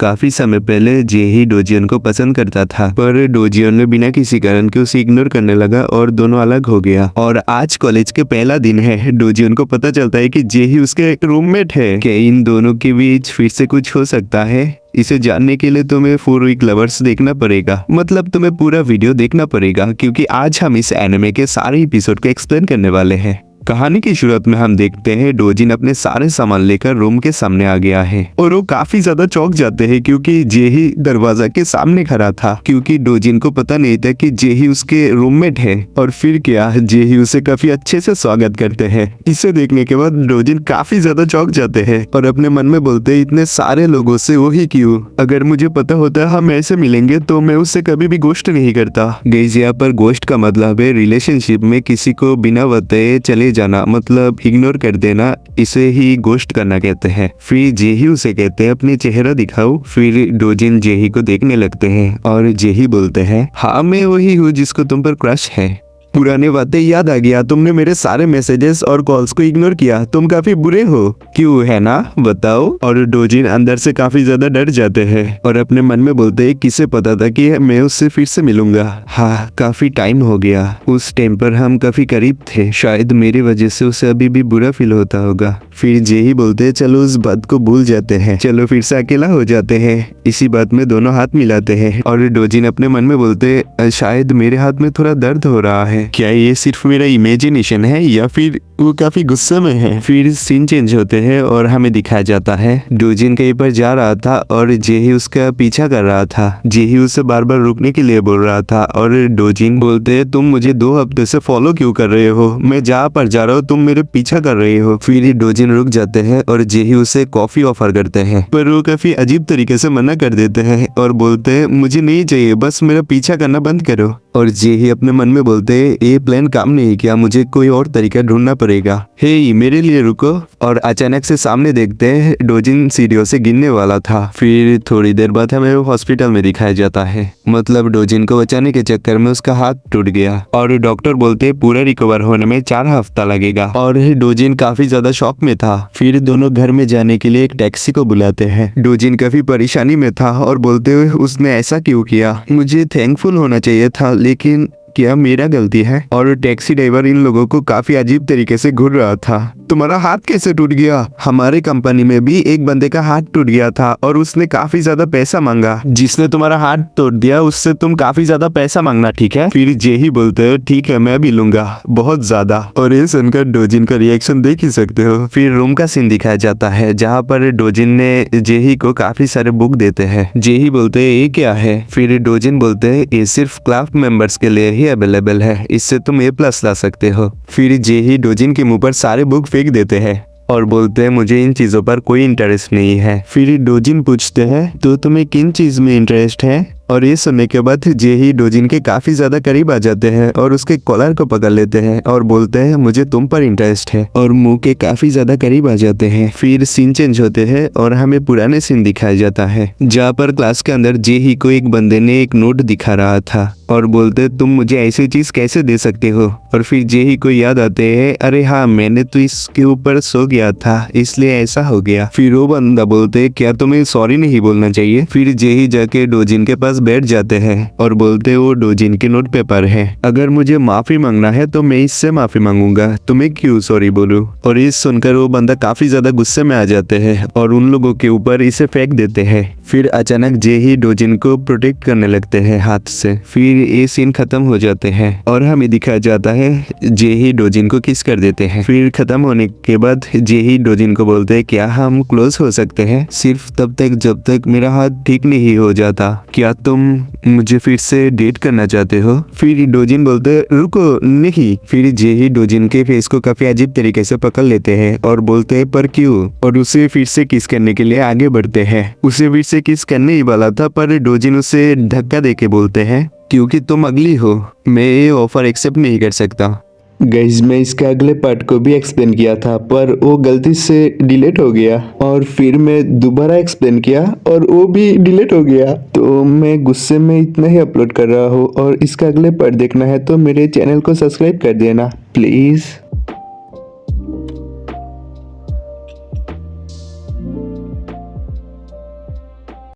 काफी समय पहले जेही डोजियन को पसंद करता था, पर डोजियन ने बिना किसी कारण के उसे इग्नोर करने लगा और दोनों अलग हो गया। और आज कॉलेज के पहला दिन है। डोजियन को पता चलता है कि जेही उसके रूममेट है। क्या इन दोनों के बीच फिर से कुछ हो सकता है? इसे जानने के लिए तुम्हें 4 वीक लवर्स देखना पड़ेगा, मतलब तुम्हें पूरा वीडियो देखना पड़ेगा, क्योंकि आज हम इस एनिमे के सारे एपिसोड को एक्सप्लेन करने वाले हैं। कहानी की शुरुआत में हम देखते हैं डोजिन अपने सारे सामान लेकर रूम के सामने आ गया है और वो काफी ज्यादा चौंक जाते हैं क्योंकि जेही दरवाजा के सामने खड़ा था, क्योंकि डोजिन को पता नहीं था कि जेही उसके रूममेट है। और फिर क्या, जेही उसे काफी अच्छे से स्वागत करते हैं। इसे देखने के बाद डोजिन काफी ज्यादा चौंक जाते हैं और अपने मन में बोलते हैं, इतने सारे लोगों से वही क्यों? अगर मुझे पता होता हम ऐसे मिलेंगे तो मैं उससे कभी भी गोश्त नहीं करता। गाइस, यहाँ पर गोश्त का मतलब है रिलेशनशिप में किसी को बिना बताए चले जाना, मतलब इग्नोर कर देना। इसे ही गोश्त करना कहते हैं। फिर जेही उसे कहते हैं अपनी चेहरा दिखाओ। फिर डोजिन जेही को देखने लगते हैं और जेही बोलते हैं, हाँ मैं वही हूँ जिसको तुम पर क्रश है। पुराने बातें याद आ गया, तुमने मेरे सारे मैसेजेस और कॉल्स को इग्नोर किया, तुम काफी बुरे हो, क्यों है ना, बताओ। और डोजिन अंदर से काफी ज्यादा डर जाते हैं और अपने मन में बोलते हैं, किसे पता था कि मैं उससे फिर से मिलूंगा। हाँ, काफी टाइम हो गया, उस टाइम पर हम काफी करीब थे, शायद मेरी वजह से उसे अभी भी बुरा फील होता होगा। फिर जेही बोलते हैं, चलो उस बात को भूल जाते हैं, चलो फिर से अकेला हो जाते हैं। इसी बात में दोनों हाथ मिलाते हैं और डोजिन अपने मन में बोलते, शायद मेरे हाथ में थोड़ा दर्द हो रहा है, क्या ये सिर्फ मेरा इमेजिनेशन है या फिर वो काफी गुस्से में है। फिर सीन चेंज होते हैं और हमें दिखाया जाता है डोजिन कहीं पर जा रहा था और जेही उसका पीछा कर रहा था। जेही उसे बार बार रुकने के लिए बोल रहा था और डोजिन बोलते, तुम मुझे 2 हफ्ते से फॉलो क्यों कर रहे हो, मैं जहाँ पर जा रहा हूँ तुम मेरे पीछा कर रहे हो। फिर डोजिन रुक जाते हैं और जेही उसे कॉफी ऑफर करते हैं, पर वो काफी अजीब तरीके से मना कर देते हैं और बोलते हैं, मुझे नहीं चाहिए, बस मेरा पीछा करना बंद करो। और जेही अपने मन में बोलते, ये प्लान काम नहीं किया, मुझे कोई और तरीका ढूंढना पड़ेगा, हे मेरे लिए रुको। और अचानक से सामने देखते हैं डोजिन सीढ़ियों से गिरने वाला था। फिर थोड़ी देर बाद हमें हॉस्पिटल में दिखाया जाता है, मतलब डोजिन को बचाने के चक्कर में उसका हाथ टूट गया और डॉक्टर बोलते पूरा रिकवर होने में 4 हफ्ता लगेगा। और डोजिन काफी ज्यादा शॉक में था। फिर दोनों घर में जाने के लिए एक टैक्सी को बुलाते हैं। डोजिन काफी परेशानी में था और बोलते हुए, उसने ऐसा क्यों किया, मुझे थैंकफुल होना चाहिए था, लेकिन क्या मेरा गलती है। और टैक्सी ड्राइवर इन लोगों को काफी अजीब तरीके से घूर रहा था। तुम्हारा हाथ कैसे टूट गया? हमारे कंपनी में भी एक बंदे का हाथ टूट गया था और उसने काफी ज्यादा पैसा मांगा। जिसने तुम्हारा हाथ तोड़ दिया उससे तुम काफी ज्यादा पैसा मांगना, ठीक है? फिर जेही बोलते हो, ठीक है मैं भी लूंगा, बहुत ज्यादा। और ये सुनकर डोजिन का रिएक्शन देख ही सकते हो। फिर रूम का सीन दिखाया जाता है जहाँ पर डोजिन ने जेही को काफी सारे बुक देते हैं। जेही बोलते हैं, ये क्या है? फिर डोजिन बोलते हैं, ये सिर्फ क्लास मेंबर्स के लिए अवेलेबल है, इससे तुम A+ ला सकते हो। फिर जेही डोजिन के मुंह पर सारे बुक फेंक देते हैं और बोलते हैं, मुझे इन चीजों पर कोई इंटरेस्ट नहीं है। फिर डोजिन पूछते हैं, तो तुम्हें किन चीज में इंटरेस्ट है? और ये सुनने के बाद जेही डोजिन के काफी ज्यादा करीब आ जाते हैं और उसके कॉलर को पकड़ लेते हैं और बोलते हैं, मुझे तुम पर इंटरेस्ट है, और मुंह के काफी ज्यादा करीब आ जाते हैं। फिर सीन चेंज होते हैं और हमें पुराने सीन दिखाया जाता है जहाँ पर क्लास के अंदर जेही को एक बंदे ने एक नोट दिखा रहा था और बोलते, तुम मुझे ऐसी चीज कैसे दे सकते हो? और फिर जेही को याद आते हैं, अरे हाँ मैंने तो इसके ऊपर सो गया था इसलिए ऐसा हो गया। फिर वो बंदा बोलते, क्या तुम्हें सॉरी नहीं बोलना चाहिए? फिर जेही जाके डोजिन के पास बैठ जाते हैं और बोलते, वो डोजिन के नोट पेपर है, अगर मुझे माफी मांगना है तो मैं इससे माफी मांगूंगा, तुम्हें क्यों सॉरी बोलूं? और इस सुनकर वो बंदा काफी ज्यादा गुस्से में आ जाते हैं और उन लोगों के ऊपर इसे फेंक देते हैं। फिर अचानक जेही डोजिन को प्रोटेक्ट करने लगते हैं हाथ से। फिर ये सीन खत्म हो जाते हैं और हमें दिखाया जाता है जेही डोजिन को किस कर देते हैं। फिर खत्म होने के बाद जेही डोजिन को बोलते हैं, क्या हम क्लोज हो सकते हैं, सिर्फ तब तक जब तक मेरा हाथ ठीक नहीं हो जाता, क्या तुम मुझे फिर से डेट करना चाहते हो? फिर डोजिन बोलते, रुको नहीं। फिर जेही डोजिन के फेस को काफी अजीब तरीके से पकड़ लेते हैं और बोलते हैं, पर क्यों? और उसे फिर से किस करने के लिए आगे बढ़ते हैं। उसे फिर से किस करने ही वाला था, पर डोजिन उसे धक्का देके बोलते हैं, क्योंकि तुम अगली हो, मैं ये ऑफर एक्सेप्ट नहीं कर सकता। गाइस, मैं इसके अगले पार्ट को भी एक्सप्लेन किया था पर वो गलती से डिलीट हो गया और फिर मैं दोबारा एक्सप्लेन किया और वो भी डिलीट हो गया, तो मैं गुस्से में इतना ही अपलोड कर रहा हूँ। और इसका अगले पार्ट देखना है तो मेरे चैनल को सब्सक्राइब कर देना प्लीज।